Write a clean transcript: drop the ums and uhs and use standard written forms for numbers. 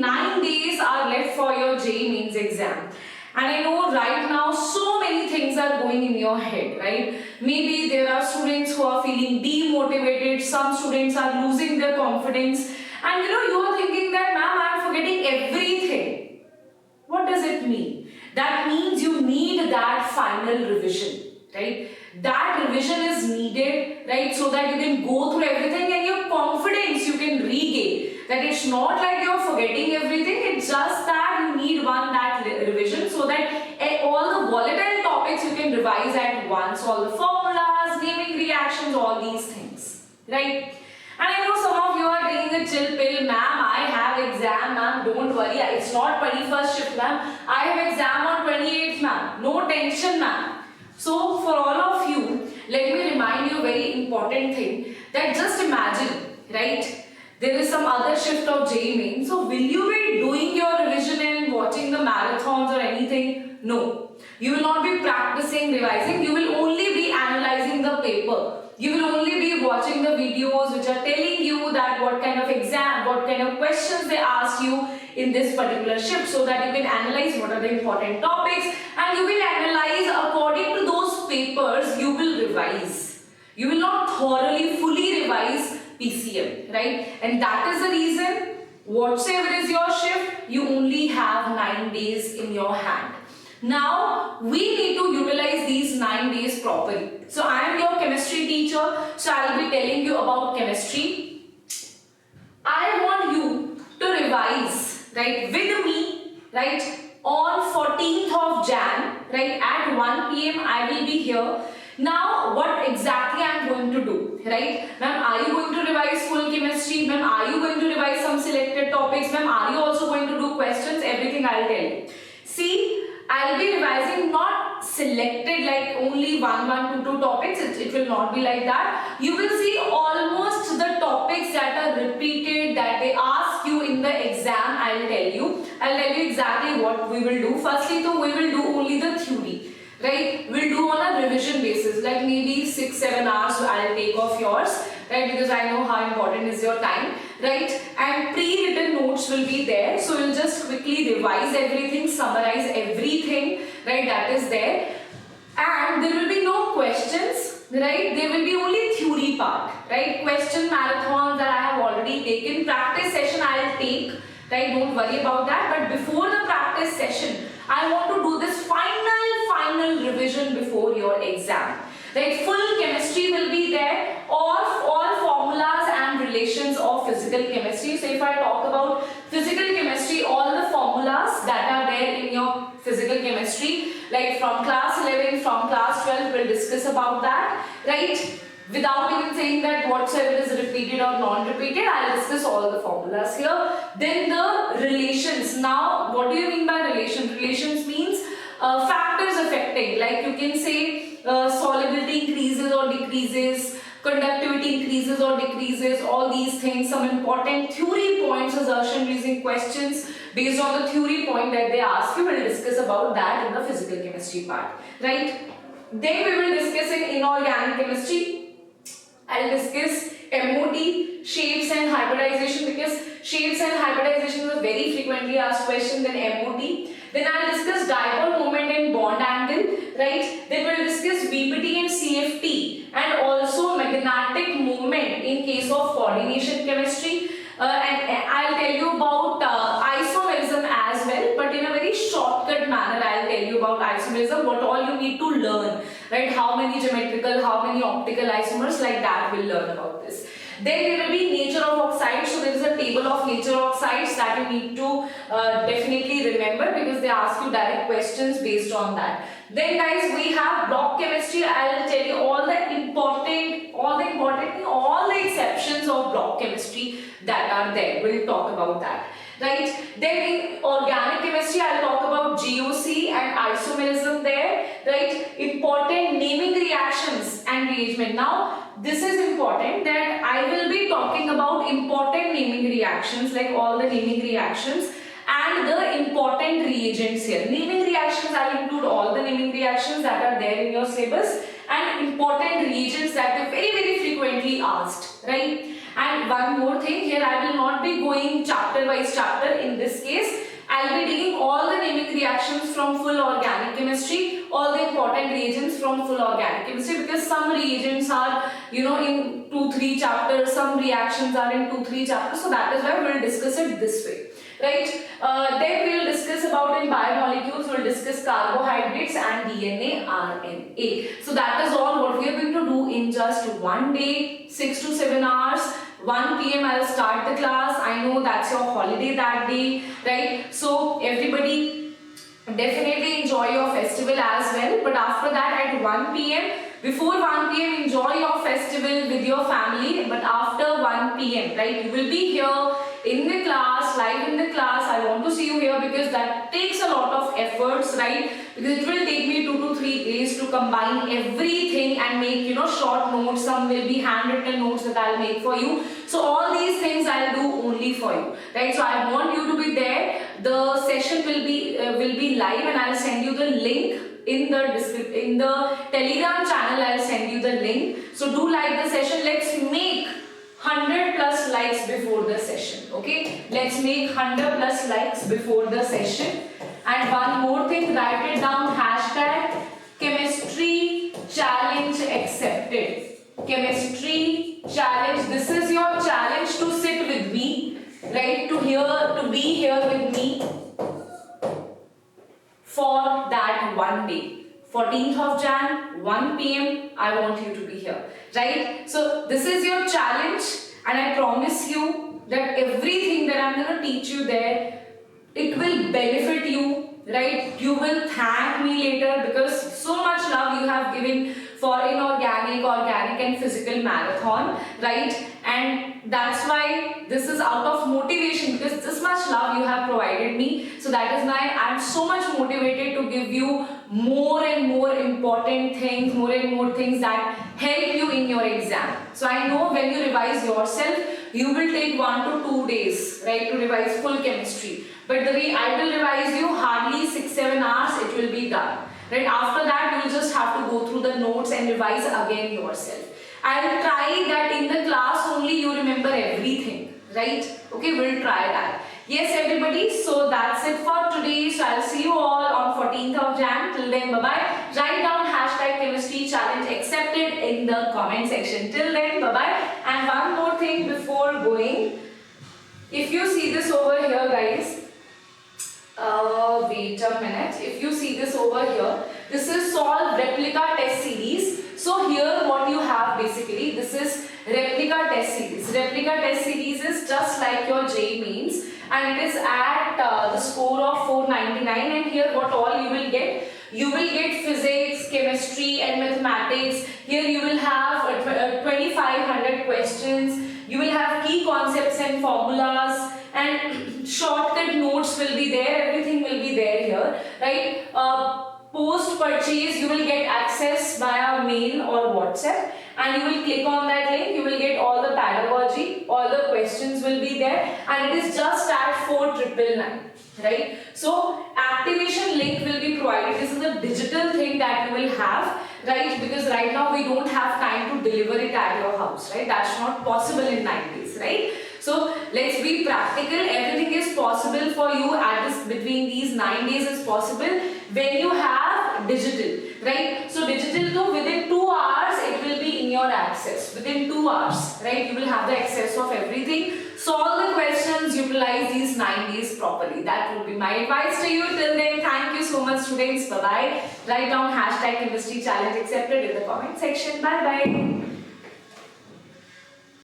9 days are left for your JEE Mains exam. And I know right now so many things are going in your head, right? Maybe there are students who are feeling demotivated, some students are losing their confidence, and you are thinking that, ma'am, I am forgetting everything. What does it mean? That means you need that final revision, right? That revision is needed, right? So that you can go through everything and your confidence you can regain. That it's not like you're forgetting everything, it's just that you need that revision so that all the volatile topics you can revise at once, all the formulas, naming reactions, all these things, right? And I know some of you are taking a chill pill, ma'am, I have exam, ma'am, don't worry, it's not 21st shift, ma'am, I have exam on 28th, ma'am, no tension, ma'am. So for all of you, let me remind you a very important thing, that just imagine, right? There is some other shift of JEE Mains. So will you be doing your revision and watching the marathons or anything? No. You will not be practicing, revising. You will only be analyzing the paper. You will only be watching the videos which are telling you that what kind of exam, what kind of questions they ask you in this particular shift, so that you can analyze what are the important topics, and you will analyze according to those papers. You will revise. You will not thoroughly, fully revise PCM, right? And that is the reason, whatsoever is your shift, you only have 9 days in your hand. Now, we need to utilize these 9 days properly. So, I am your chemistry teacher, so I will be telling you about chemistry. I want you to revise, right, with me, right, on 14th of Jan, right, at 1 p.m. I will be here. Now, what exactly I am going to do, right? Ma'am, are you going to revise full chemistry? Ma'am, are you going to revise some selected topics? Ma'am, are you also going to do questions? Everything I will tell you. See, I will be revising not selected like only 1, 2 topics. It will not be like that. You will see almost the topics that are repeated, that they ask you in the exam. I will tell you. I will tell you exactly what we will do. Firstly, so we will do only the theory. Right, we'll do on a revision basis, like maybe 6-7 hours I'll take off yours, right, because I know how important is your time, right, and pre-written notes will be there, so you'll just quickly revise everything, summarize everything, right, that is there, and there will be no questions, right, there will be only theory part, right, question marathons that I have already taken, practice session I'll take, right, don't worry about that, but before the practice session, I want to do this final revision before your exam. Right, full chemistry will be there, all formulas and relations of physical chemistry. So if I talk about physical chemistry, all the formulas that are there in your physical chemistry, like from class 11, from class 12, we'll discuss about that, right? Without even saying that whatsoever is repeated or non-repeated, I'll discuss all the formulas here. Then the relations. Now, what do you mean by relation? Relations means factors affecting, like you can say solubility increases or decreases, conductivity increases or decreases, all these things, some important theory points, assertion raising questions based on the theory point that they ask you. We'll discuss about that in the physical chemistry part, right? Then we will discuss in inorganic chemistry. I'll discuss MOT, shapes and hybridization, because shapes and hybridization is a very frequently asked question. Then MOT. Then I'll discuss dipole moment and bond angle, right? Then we'll discuss BPT and CFT, and also magnetic moment in case of coordination chemistry. And I'll tell you about isomerism as well, but in a very shortcut manner. I'll tell you about isomerism, what all you need to learn, right? How many geometrical, how many optical isomers, like that we'll learn about this. Then there will be nature of oxides. So there is a table of nature oxides that you need to definitely remember, because they ask you direct questions based on that. Then guys, we have block chemistry. I will tell you all the exceptions of block chemistry that are there. We'll talk about that. Right? Then in organic chemistry, I'll talk about GOC and isomerism there. Right? Important naming reactions and reagent. Now, this is important that I will be talking about important naming reactions, like all the naming reactions, and the important reagents here. Naming reactions, I will include all the naming reactions that are there in your syllabus, and important reagents that are very, very frequently asked, right? And one more thing, here I will not be going chapter wise chapter. In this case, I'll be taking all the naming reactions from full organic chemistry, all the important reagents from full organic chemistry, because some reagents are, you know, in 2-3 chapters, some reactions are in 2-3 chapters, so that is why we'll discuss it this way, right? Then we'll discuss about in biomolecules, we'll discuss carbohydrates and DNA, RNA. So that is all what we are going to do in just one day, 6 to 7 hours. 1 p.m. I'll start the class. I know that's your holiday that day, right? So everybody definitely enjoy your festival as well. But after that at 1 p.m. before 1 p.m. enjoy your festival with your family. But after 1 p.m. right, you will be here in the class, live in the class. I want to see you here because that takes a lot of efforts, right? Because it will take me 2 to 3 days to combine everything and make, you know, short notes. Some will be handwritten notes that I'll make for you. So all these things I'll do only for you, right? So I want you to be there. The session will be live, and I'll send you the link in the Telegram channel. I'll send you the link. So do like the session. Let's make 100 plus likes before the session. Okay, let's make 100 plus likes before the session. And one more thing, write it down, hashtag chemistry challenge accepted. Chemistry challenge. This is your challenge to sit with me, right? To be here with me for that one day. 14th of Jan, 1 p.m. I want you to be here, right? So this is your challenge, and I promise you that everything that I'm going to teach you there, it will benefit you, right? You will thank me later because so much love you have given for inorganic, organic and physical marathon, right? And that's why this is out of motivation, because this much love you have provided me. So that is why I'm so much motivated to give you more and more important things, more and more things that help you in your exam. So I know when you revise yourself, you will take 1 to 2 days, right, to revise full chemistry. But the way I will revise you, hardly 6-7 hours, it will be done. Right? After that, you will just have to go through the notes and revise again yourself. I will try that in the class only you remember everything, right? Okay, we'll try that. Yes, everybody, so that's it for today. So I'll see you all on 14th of Jan. Till then, bye-bye. Write down hashtag chemistry challenge accepted in the comment section. Till then, bye-bye. And one more thing before going. If you see this over here, guys, wait a minute. If you see this over here, this is solve replica test series. So here what you have basically, this is replica test series. Replica test series is just like your JEE Mains, and it is at the score of 499. And here what all you will get physics, chemistry and mathematics. Here you will have 2500 questions. You will have key concepts and formulas, and shortcut notes will be there. Everything will be there here, right? Post purchase, you will get access via mail or WhatsApp, and you will click on that link. You will get all the pedagogy, all the questions will be there, and it is just at 4,999, right? So activation link will be provided. This is a digital thing that you will have, right? Because right now we don't have time to deliver it at your house, right? That's not possible in 9 days, right? So let's be practical. Everything is possible for you at this, between these 9 days is possible when you have digital, right? So digital too, within 2 hours it will be in your access. Within 2 hours, right? You will have the access of everything. Solve the questions, utilize these 9 days properly. That would be my advice to you. Till then, thank you so much, students. Bye bye. Write down hashtag chemistry challenge accepted in the comment section. Bye bye.